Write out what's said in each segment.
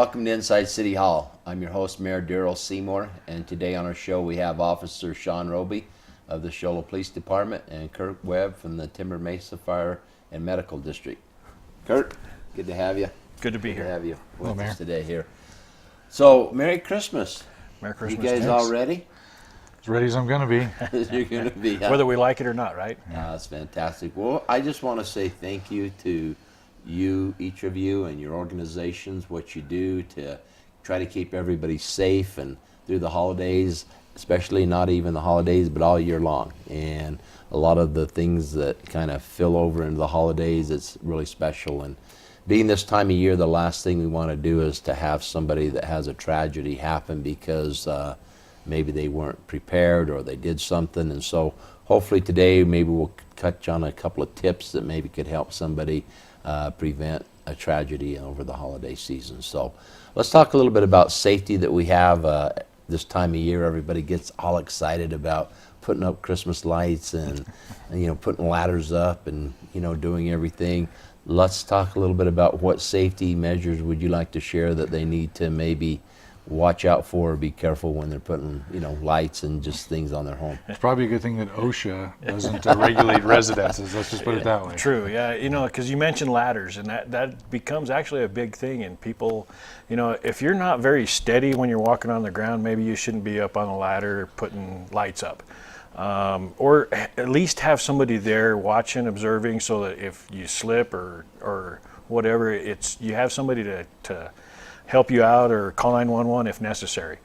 Welcome to Inside City Hall. I'm your host, Mayor Darrell Seymore, and today on our show we have Officer Shawn Roby of the Shola Police Department and Kirk Webb from the Timber Mesa Fire and Medical District. Kirk, good to have you. Good to be here. Good to have you with Mayor. us today here. So, Merry Christmas. Merry Christmas. You guys thanks. all ready? As ready as I'm going to be. You're going to be. Whether we like it or not, right? That's fantastic. Well, I just want to say thank you to you, each of you, and your organizations, what you do to try to keep everybody safe and through the holidays, especially not even the holidays, but all year long. And a lot of the things that kind of fill over into the holidays, it's really special. And being this time of year, the last thing we want to do is to have somebody that has a tragedy happen because maybe they weren't prepared or they did something. And so hopefully today maybe we'll touch on a couple of tips that maybe could help somebody prevent a tragedy over the holiday season. So let's talk a little bit about safety that we have this time of year. Everybody gets all excited about putting up Christmas lights and putting ladders up and doing everything. Let's talk a little bit about what safety measures would you like to share that they need to maybe watch out for or be careful when they're putting lights and just things on their home. It's probably a good thing that OSHA doesn't regulate residences. Let's just put it that way. True, yeah. Because you mentioned ladders, and that becomes actually a big thing. And people, if you're not very steady when you're walking on the ground, maybe you shouldn't be up on a ladder putting lights up. Or at least have somebody there watching, observing, so that if you slip or whatever, you have somebody to help you out or call 911 if necessary.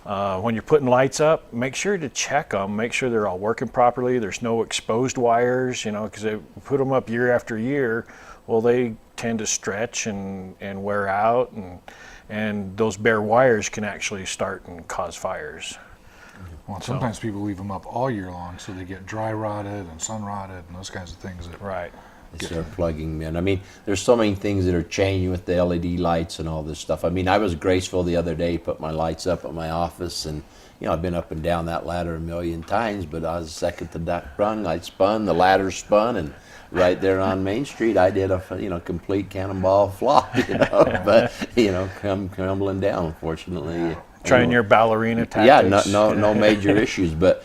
When you're putting lights up, make sure to check them, make sure they're all working properly. There's no exposed wires, because they put them up year after year. Well, they tend to stretch and wear out, and those bare wires can actually start and cause fires. Well, sometimes people leave them up all year long, so they get dry rotted and sun rotted and those kinds of things. Right. They start plugging in. I mean, there's so many things that are changing with the LED lights and all this stuff. I mean, I was graceful the other day, put my lights up at my office, and I've been up and down that ladder a million times, but I was second to that rung. I spun, the ladder spun, and right there on Main Street, I did a complete cannonball flop, but come crumbling down, unfortunately. Trying your ballerina tactics. Yeah, no major issues, but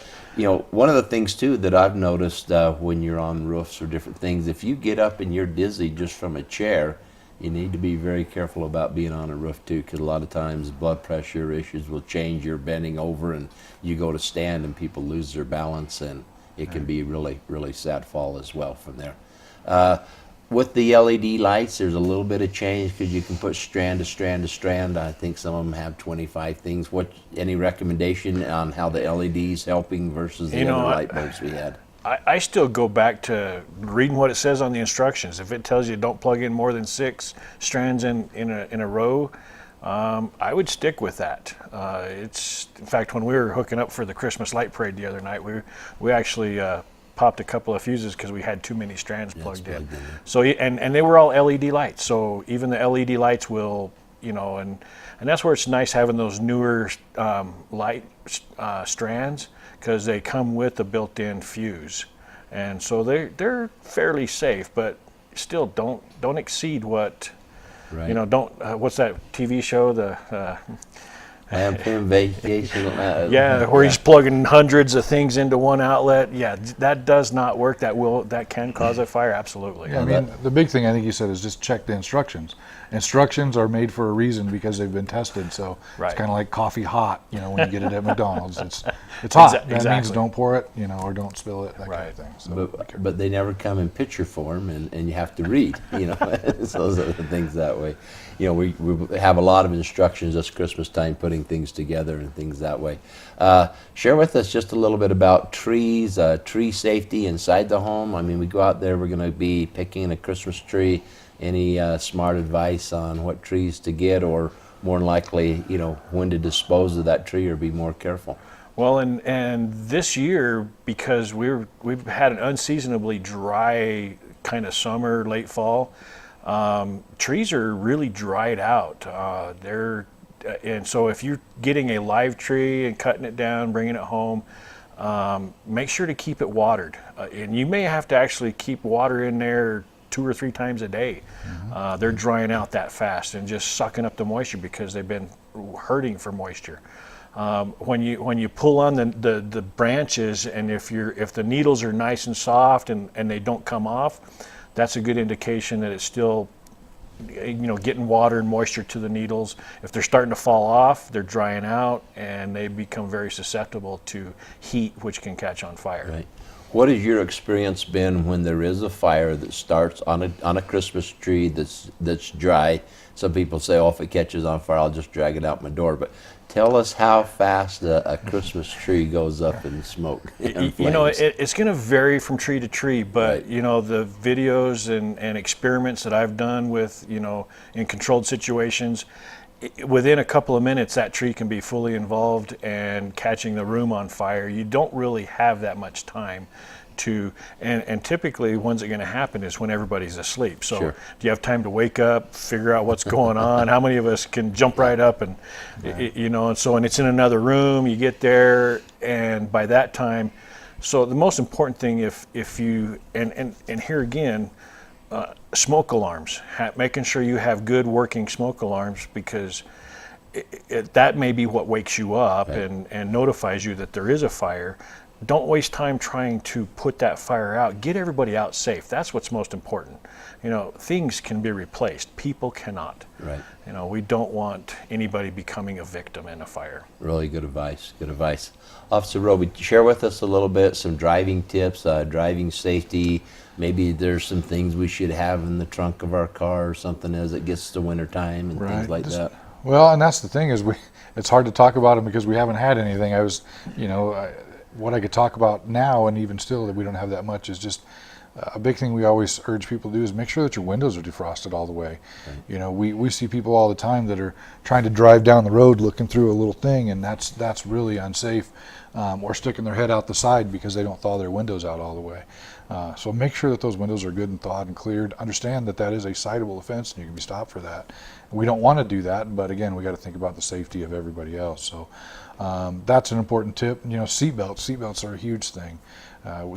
one of the things too that I've noticed when you're on roofs or different things, if you get up and you're dizzy just from a chair, you need to be very careful about being on a roof too, because a lot of times blood pressure issues will change. You're bending over and you go to stand and people lose their balance, and it can be really, really sad fall as well from there. With the LED lights, there's a little bit of change because you can put strand to strand to strand. I think some of them have 25 things. Any recommendation on how the LEDs helping versus the other light bulbs we had? I still go back to reading what it says on the instructions. If it tells you don't plug in more than 6 strands in a row, I would stick with that. In fact, when we were hooking up for the Christmas light parade the other night, we actually popped a couple of fuses because we had too many strands plugged in. So and they were all LED lights. So even the LED lights will, and that's where it's nice having those newer light strands, because they come with a built-in fuse, and so they're fairly safe, but still don't exceed what. Right. What's that TV show? I am paying vacation. Where he's plugging hundreds of things into one outlet. Yeah, that does not work. That can cause a fire. Absolutely. Yeah, I mean, the big thing I think you said is just check the instructions. Instructions are made for a reason because they've been tested. So It's kind of like coffee hot. When you get it at McDonald's, it's hot. That means don't pour it, or don't spill it. That kind of thing. So but they never come in picture form, and you have to read. So those are the things that way. We have a lot of instructions this Christmas time, putting things together and things that way. Share with us just a little bit about trees, tree safety inside the home. I mean, we go out there, we're going to be picking a Christmas tree. Any smart advice on what trees to get, or more than likely, when to dispose of that tree or be more careful? Well, and this year, because we've had an unseasonably dry kind of summer, late fall, trees are really dried out. And so if you're getting a live tree and cutting it down, bringing it home, make sure to keep it watered. And you may have to actually keep water in there 2 or 3 times a day. They're drying out that fast and just sucking up the moisture because they've been hurting for moisture. When you pull on the branches, and if the needles are nice and soft and they don't come off, that's a good indication that it's still getting water and moisture to the needles. If they're starting to fall off, they're drying out and they become very susceptible to heat, which can catch on fire. Right. What has your experience been when there is a fire that starts on a Christmas tree that's dry? Some people say, oh, if it catches on fire, I'll just drag it out my door. But tell us how fast a Christmas tree goes up in smoke. It's going to vary from tree to tree, but right. The videos and experiments that I've done with, in controlled situations, within a couple of minutes that tree can be fully involved and catching the room on fire. You don't really have that much time to, and typically when's it going to happen is when everybody's asleep. So sure. Do you have time to wake up, figure out what's going on? How many of us can jump right up and right. and it's in another room, you get there, and by that time, so the most important thing if you, and here again, smoke alarms, making sure you have good working smoke alarms, because that may be what wakes you up right. and notifies you that there is a fire. Don't waste time trying to put that fire out. Get everybody out safe. That's what's most important. Things can be replaced. People cannot. Right. We don't want anybody becoming a victim in a fire. Really good advice. Good advice. Officer Roby, share with us a little bit some driving tips, driving safety. Maybe there's some things we should have in the trunk of our car or something as it gets to wintertime and right. things like that. Well, and that's the thing is it's hard to talk about them because we haven't had anything. What I could talk about now, and even still that we don't have that much, is just a big thing we always urge people to do is make sure that your windows are defrosted all the way. Right. We see people all the time that are trying to drive down the road looking through a little thing, and that's really unsafe, or sticking their head out the side because they don't thaw their windows out all the way. So make sure that those windows are good and thawed and cleared. Understand that is a citable offense and you can be stopped for that. We don't want to do that, but again, we got to think about the safety of everybody else. So that's an important tip. Seatbelts are a huge thing.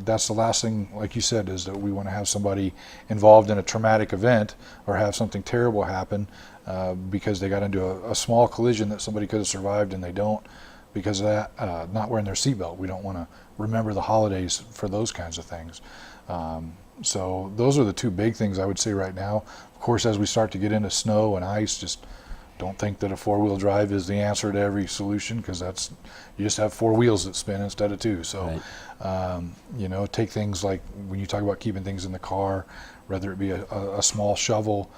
That's the last thing, like you said, is that we want to have somebody involved in a traumatic event or have something terrible happen because they got into a small collision that somebody could have survived and they don't because of that, not wearing their seatbelt. We don't want to remember the holidays for those kinds of things. So those are the two big things I would say right now. Of course, as we start to get into snow and ice, just don't think that a four-wheel drive is the answer to every solution, because you just have four wheels that spin instead of two. So, right. Take things like when you talk about keeping things in the car, whether it be a small shovel,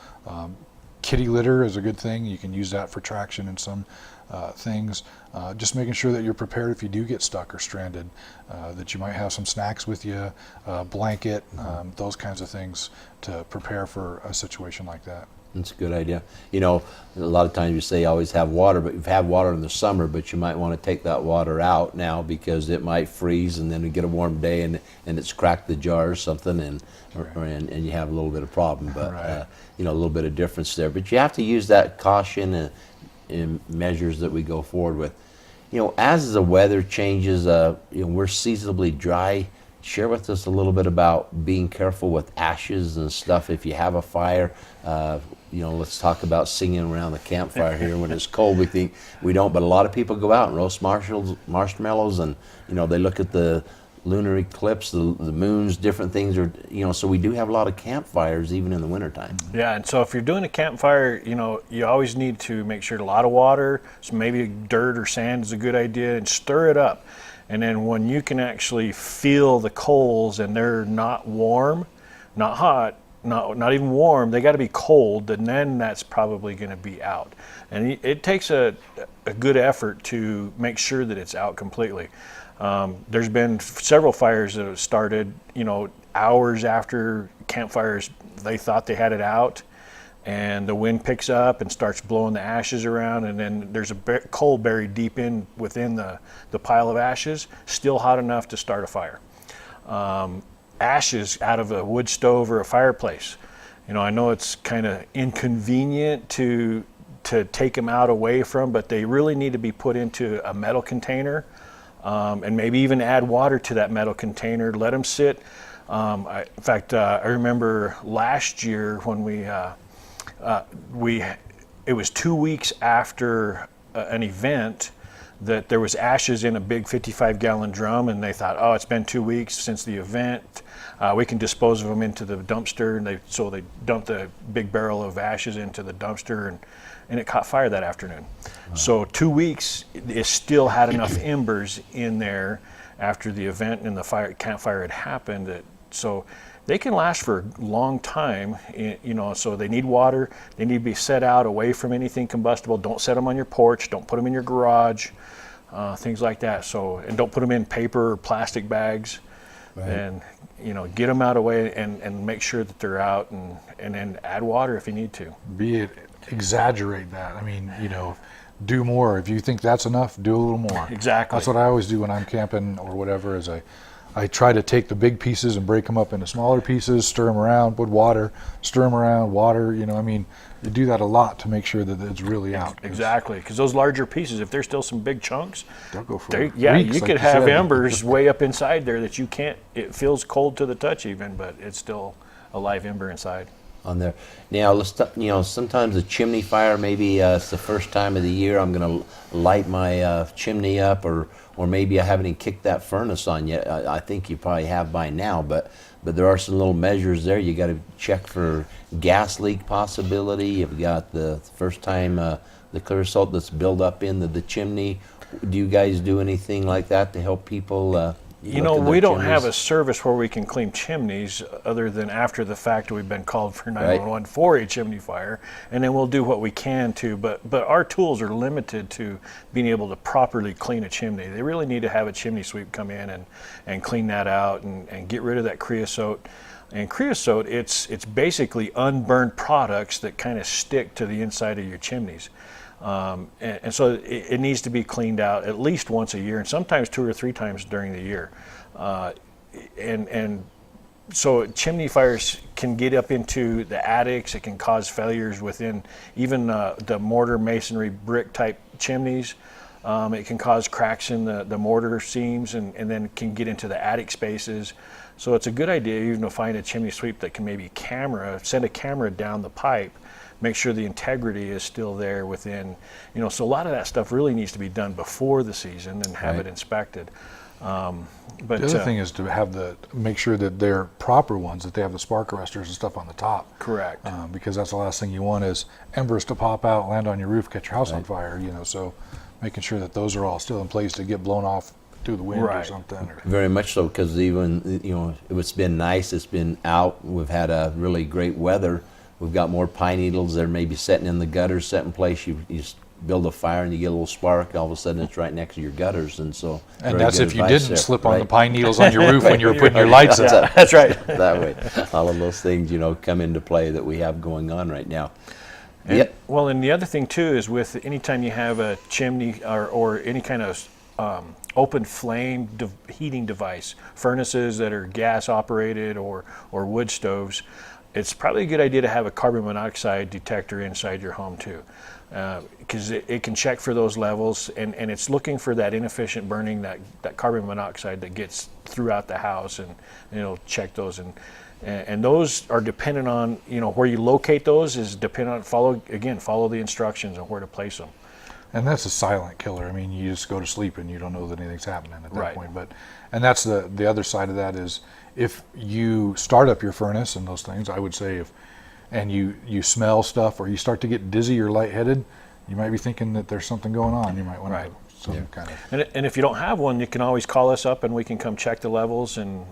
kitty litter is a good thing. You can use that for traction in some things. Just making sure that you're prepared if you do get stuck or stranded, that you might have some snacks with you, a blanket, those kinds of things to prepare for a situation like that. That's a good idea. A lot of times you say always have water, but you've had water in the summer, but you might want to take that water out now because it might freeze, and then we get a warm day and it's cracked the jar or something, and you have a little bit of problem. But right. A little bit of difference there. But you have to use that caution in measures that we go forward with. As the weather changes, we're seasonably dry. Share with us a little bit about being careful with ashes and stuff if you have a fire. Let's talk about singing around the campfire here when it's cold. We think we don't, but a lot of people go out and roast marshmallows, and they look at the lunar eclipse, the moons, different things are, so we do have a lot of campfires even in the wintertime. Yeah, and so if you're doing a campfire, you always need to make sure a lot of water, so maybe dirt or sand is a good idea, and stir it up. And then when you can actually feel the coals and they're not warm, not hot, not even warm, they got to be cold, and then that's probably going to be out. And it takes a good effort to make sure that it's out completely. There's been several fires that have started, hours after campfires, they thought they had it out, and the wind picks up and starts blowing the ashes around, and then there's a coal buried deep within the pile of ashes, still hot enough to start a fire. Ashes out of a wood stove or a fireplace. I know it's kind of inconvenient to take them out away from, but they really need to be put into a metal container, and maybe even add water to that metal container. Let them sit In fact, I remember last year when it was 2 weeks after an event that there was ashes in a big 55-gallon drum, and they thought, oh, it's been 2 weeks since the event. We can dispose of them into the dumpster, and so they dumped the big barrel of ashes into the dumpster, and it caught fire that afternoon. Wow. So 2 weeks, it still had enough embers in there after the event and the campfire had happened. So they can last for a long time, so they need water. They need to be set out away from anything combustible. Don't set them on your porch. Don't put them in your garage, things like that. So, and don't put them in paper or plastic bags. Right. And, get them out away and make sure that they're out, and then add water if you need to. Exaggerate that. I mean, do more. If you think that's enough, do a little more. Exactly. That's what I always do when I'm camping or whatever, is I try to take the big pieces and break them up into smaller pieces, stir them around, put water, stir them around, water, you do that a lot to make sure that it's really out. Exactly, because those larger pieces, if there's still some big chunks, they'll go for weeks, you could have embers way up inside there that you can't, it feels cold to the touch even, but it's still a live ember inside. On there. Now, sometimes a chimney fire, maybe it's the first time of the year I'm going to light my chimney up, or maybe I haven't even kicked that furnace on yet. I think you probably have by now, but there are some little measures there. You got to check for gas leak possibility. You've got the first time the clear salt that's built up in the chimney. Do you guys do anything like that to help people? We don't have a service where we can clean chimneys other than after the fact we've been called for 911 for a chimney fire, and then we'll do what we can to, but our tools are limited to being able to properly clean a chimney. They really need to have a chimney sweep come in and clean that out and get rid of that creosote. And creosote, it's basically unburned products that kind of stick to the inside of your chimneys. And so it needs to be cleaned out at least once a year, and sometimes 2 or 3 times during the year. And so chimney fires can get up into the attics. It can cause failures within even the mortar masonry brick type chimneys. It can cause cracks in the mortar seams, and then can get into the attic spaces. So it's a good idea even to find a chimney sweep that can maybe send a camera down the pipe, make sure the integrity is still there within, so a lot of that stuff really needs to be done before the season and have it inspected. But the other thing is to make sure that they're proper ones, that they have the spark arresters and stuff on the top. Correct. Because that's the last thing you want is embers to pop out, land on your roof, catch your house on fire, so making sure that those are all still in place to get blown off through the wind or something. Very much so, because even, it's been nice, it's been out, we've had a really great weather. We've got more pine needles that are maybe setting in the gutters, set in place. You build a fire and you get a little spark. All of a sudden, it's right next to your gutters, and so. And that's if you didn't slip on the pine needles on your roof when you were putting your lights up. That's right. That way, all of those things, come into play that we have going on right now. Well, and the other thing too is with anytime you have a chimney or any kind of open flame heating device, furnaces that are gas operated or wood stoves. It's probably a good idea to have a carbon monoxide detector inside your home too, because it can check for those levels, and it's looking for that inefficient burning, that carbon monoxide that gets throughout the house, and it'll check those, and those are dependent on, where you locate those is dependent on, follow the instructions on where to place them. And that's a silent killer. I mean, you just go to sleep and you don't know that anything's happening at that point. And that's the other side of that is, if you start up your furnace and those things, I would say and you smell stuff, or you start to get dizzy or lightheaded, you might be thinking that there's something going on. You might want to some kind of. And if you don't have one, you can always call us up and we can come check the levels and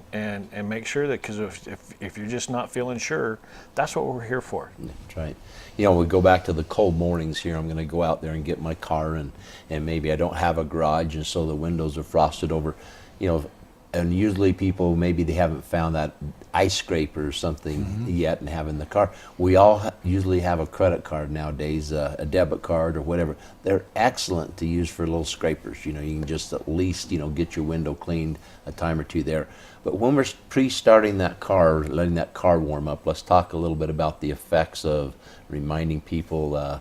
make sure that, because if you're just not feeling sure, that's what we're here for. That's right. We go back to the cold mornings here. I'm going to go out there and get my car, and maybe I don't have a garage, and so the windows are frosted over. And usually people, maybe they haven't found that ice scraper or something yet and have in the car. We all usually have a credit card nowadays, a debit card or whatever. They're excellent to use for little scrapers. You can just at least, get your window cleaned a time or two there. But when we're pre-starting that car, letting that car warm up, let's talk a little bit about the effects of reminding people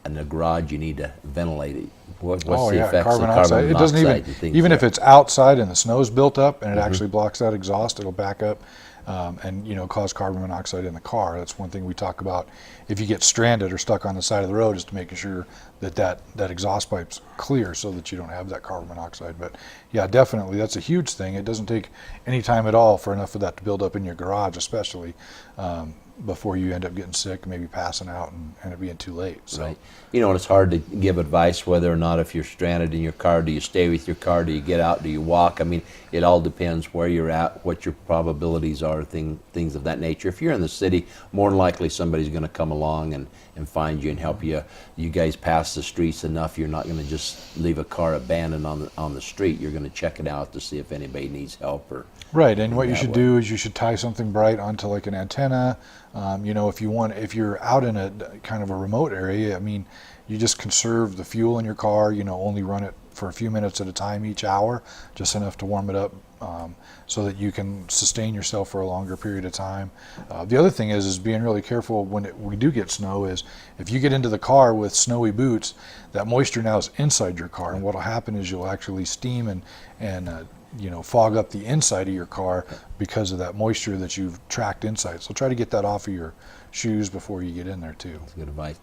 in the garage, you need to ventilate it. What's Oh the yeah, effects carbon of monoxide. carbon It doesn't monoxide and things even like if it's outside and the snow's built up and it Mm-hmm. actually blocks that exhaust, it'll back up and cause carbon monoxide in the car. That's one thing we talk about. If you get stranded or stuck on the side of the road, is to making sure that exhaust pipe's clear so that you don't have that carbon monoxide. But yeah, definitely, that's a huge thing. It doesn't take any time at all for enough of that to build up in your garage, especially before you end up getting sick, maybe passing out and it being too late. So. Right. And it's hard to give advice whether or not if you're stranded in your car, do you stay with your car, do you get out, do you walk? I mean, it all depends where you're at, what your probabilities are, things of that nature. If you're in the city, more than likely somebody's going to come along and find you and help you. You guys pass the streets enough, you're not going to just leave a car abandoned on the street. You're going to check it out to see if anybody needs help or. Right, and what you should do is you should tie something bright onto like an antenna. If you're out in a kind of a remote area, I mean, you just conserve the fuel in your car. Only run it for a few minutes at a time each hour, just enough to warm it up, so that you can sustain yourself for a longer period of time. The other thing is being really careful when we do get snow. Is if you get into the car with snowy boots, that moisture now is inside your car, and what'll happen is you'll actually steam and fog up the inside of your car because of that moisture that you've tracked inside. So try to get that off of your shoes before you get in there too. That's good advice.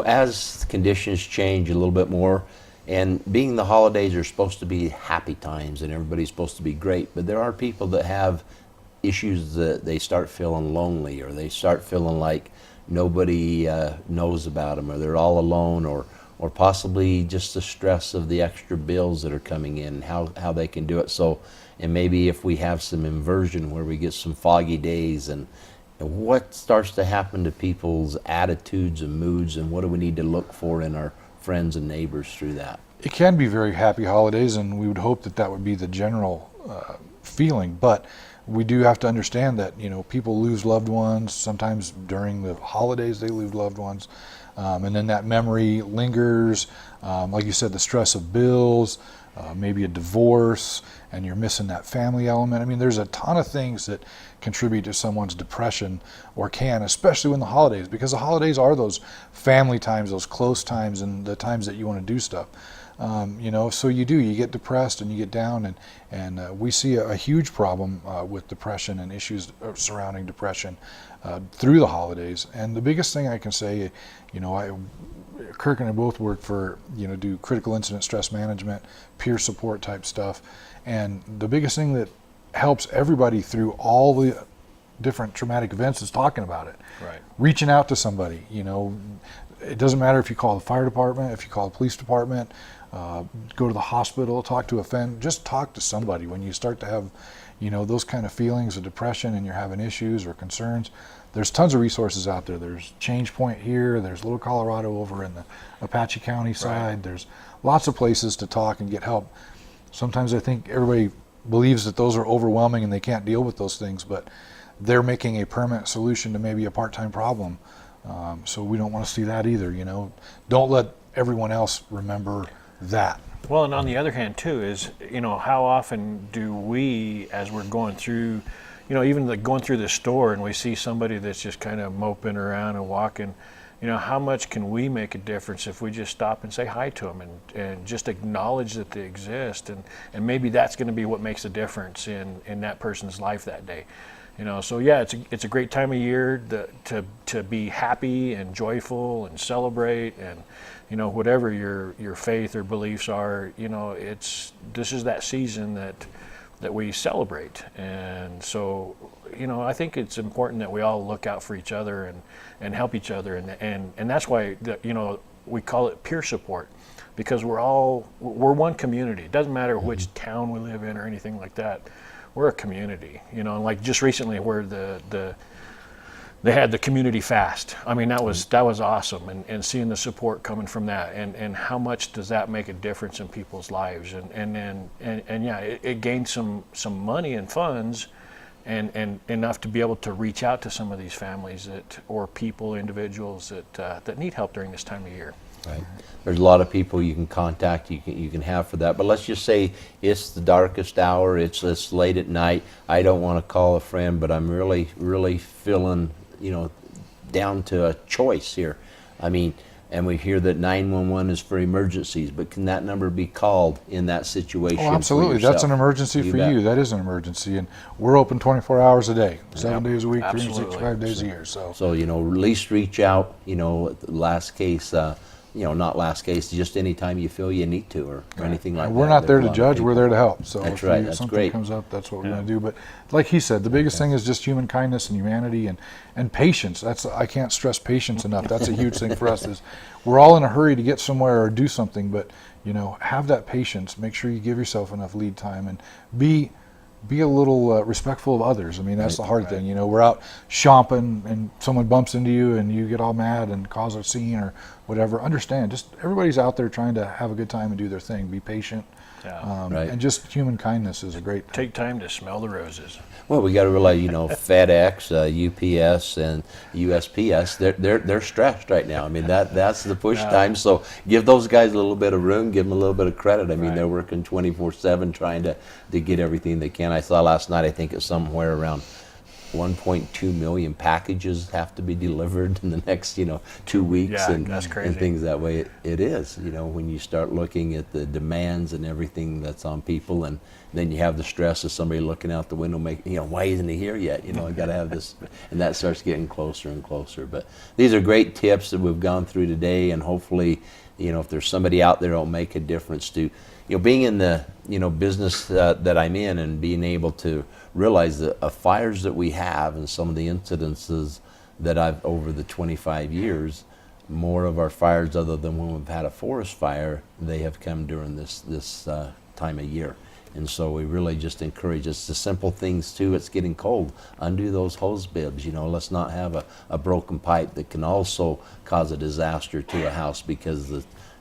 As conditions change a little bit more, and being the holidays are supposed to be happy times and everybody's supposed to be great, but there are people that have issues that they start feeling lonely, or they start feeling like nobody knows about them, or they're all alone, or possibly just the stress of the extra bills that are coming in, how they can do it. So, and maybe if we have some inversion where we get some foggy days, and what starts to happen to people's attitudes and moods, and what do we need to look for in our friends and neighbors through that? It can be very happy holidays, and we would hope that would be the general feeling, but we do have to understand that people lose loved ones. Sometimes during the holidays they lose loved ones. And then that memory lingers, like you said, the stress of bills, maybe a divorce, and you're missing that family element. I mean, there's a ton of things that contribute to someone's depression, or can, especially when the holidays, because the holidays are those family times, those close times, and the times that you want to do stuff. So you get depressed and you get down, and we see a huge problem with depression and issues surrounding depression through the holidays. And the biggest thing I can say, Kirk and I both work for, do critical incident stress management, peer support type stuff. And the biggest thing that helps everybody through all the different traumatic events is talking about it. Right. Reaching out to somebody, it doesn't matter if you call the fire department, if you call the police department, go to the hospital, talk to a friend, just talk to somebody. When you start to have, those kind of feelings of depression and you're having issues or concerns, there's tons of resources out there. There's Change Point here, there's Little Colorado over in the Apache County side. Right. There's lots of places to talk and get help. Sometimes I think everybody believes that those are overwhelming and they can't deal with those things, but they're making a permanent solution to maybe a part-time problem. So we don't want to see that either. Don't let everyone else remember that. Well, and on the other hand too is, how often do we, as we're going through, even going through the store and we see somebody that's just kind of moping around and walking, how much can we make a difference if we just stop and say hi to them and just acknowledge that they exist, and maybe that's going to be what makes a difference in that person's life that day. So yeah, it's a great time of year to be happy and joyful and celebrate, and whatever your faith or beliefs are, this is that season that we celebrate. And so I think it's important that we all look out for each other and help each other, and that's why we call it peer support, because we're one community. It doesn't matter which town we live in or anything like that. We're a community, like just recently where they had the community fast. I mean, that was awesome, and seeing the support coming from that, and how much does that make a difference in people's lives, and yeah, it gained some money and funds, and enough to be able to reach out to some of these families or individuals that need help during this time of year. Right. There's a lot of people you can contact, you can have for that. But let's just say it's the darkest hour, it's late at night. I don't want to call a friend, but I'm really, really feeling, down to a choice here. I mean, and we hear that 911 is for emergencies, but can that number be called in that situation? Oh, absolutely. That's an emergency for you. That is an emergency. And we're open 24 hours a day, 7 days a week, Absolutely. 365 days a year. So, at least reach out, last case, not last case, just anytime you feel you need to or anything like that. We're not there to judge, we're there to help. So that's if right. That's something great. comes up, that's what we're going to do. But like he said, the biggest thing is just human kindness and humanity and patience. I can't stress patience enough. That's a huge thing for us. Is we're all in a hurry to get somewhere or do something, but have that patience. Make sure you give yourself enough lead time and be a little respectful of others. I mean, that's the hard thing. We're out shopping and someone bumps into you and you get all mad and cause a scene or whatever. Understand, just everybody's out there trying to have a good time and do their thing. Be patient. And just human kindness is a great thing. Take time to smell the roses. Well, we got to realize, FedEx, UPS, and USPS, they're stressed right now. I mean, that's the push time. So give those guys a little bit of room, give them a little bit of credit. I mean, they're working 24/7 trying to get everything they can. I saw last night, I think it's somewhere around 1.2 million packages have to be delivered in the next 2 weeks, and that's crazy. and things that way. It is, when you start looking at the demands and everything that's on people, and then you have the stress of somebody looking out the window, why isn't he here yet? I got to have this, and that starts getting closer and closer. But these are great tips that we've gone through today, and hopefully, if there's somebody out there, it'll make a difference to, being in the business that I'm in, and being able to realize the fires that we have and some of the incidences that I've over the 25 years, more of our fires, other than when we've had a forest fire, they have come during this time of year. And so we really just encourage, it's the simple things too. It's getting cold. Undo those hose bibs. Let's not have a broken pipe that can also cause a disaster to a house because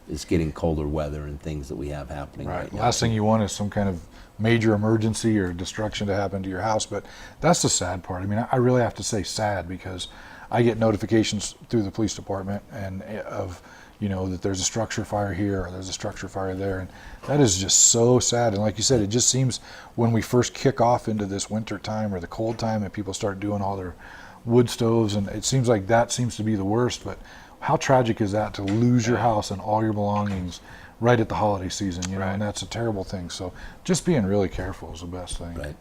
it's getting colder weather and things that we have happening right now. Last thing you want is some kind of major emergency or destruction to happen to your house. But that's the sad part. I mean, I really have to say sad, because I get notifications through the police department and of that there's a structure fire here or there's a structure fire there, and that is just so sad. And like you said, it just seems when we first kick off into this winter time or the cold time and people start doing all their wood stoves, and it seems like that seems to be the worst. But how tragic is that, to lose your house and all your belongings right at the holiday season, and that's a terrible thing. So just being really careful is the best thing. Right.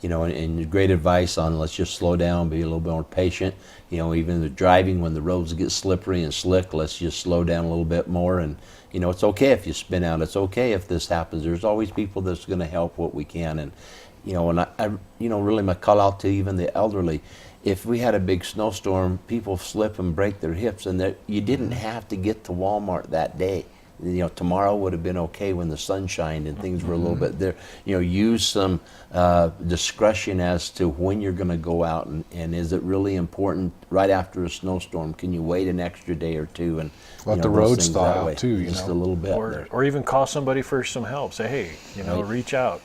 And great advice on, let's just slow down, be a little bit more patient. Even the driving, when the roads get slippery and slick, let's just slow down a little bit more. And, it's okay if you spin out. It's okay if this happens. There's always people that's going to help what we can. And, and I really my call out to even the elderly. If we had a big snowstorm, people slip and break their hips, and you didn't have to get to Walmart that day. Tomorrow would have been okay when the sun shined and things were a little bit there. Use some discretion as to when you're going to go out, and is it really important right after a snowstorm? Can you wait an extra day or two and let the roads thaw out too? Just a little bit, or even call somebody for some help. Say, hey, reach out.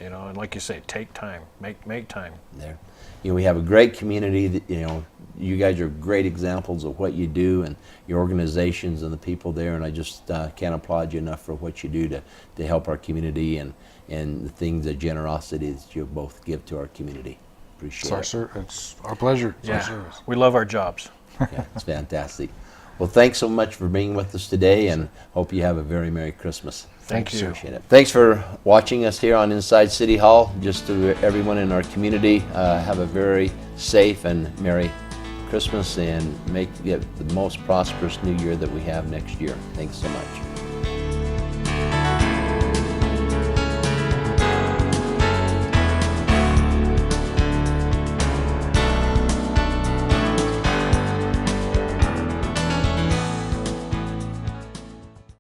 And like you say, take time, make time. There, we have a great community that you guys are great examples of what you do, and your organizations and the people there, and I just can't applaud you enough for what you do to help our community and the things, the generosity that you both give to our community. Appreciate it. It's our pleasure. It's our service. We love our jobs. Yeah, it's fantastic. Well, thanks so much for being with us today, and hope you have a very Merry Christmas. Thank you. Appreciate it. Thanks for watching us here on Inside City Hall. Just to everyone in our community, have a very safe and Merry Christmas, and make it the most prosperous new year that we have next year. Thanks so much.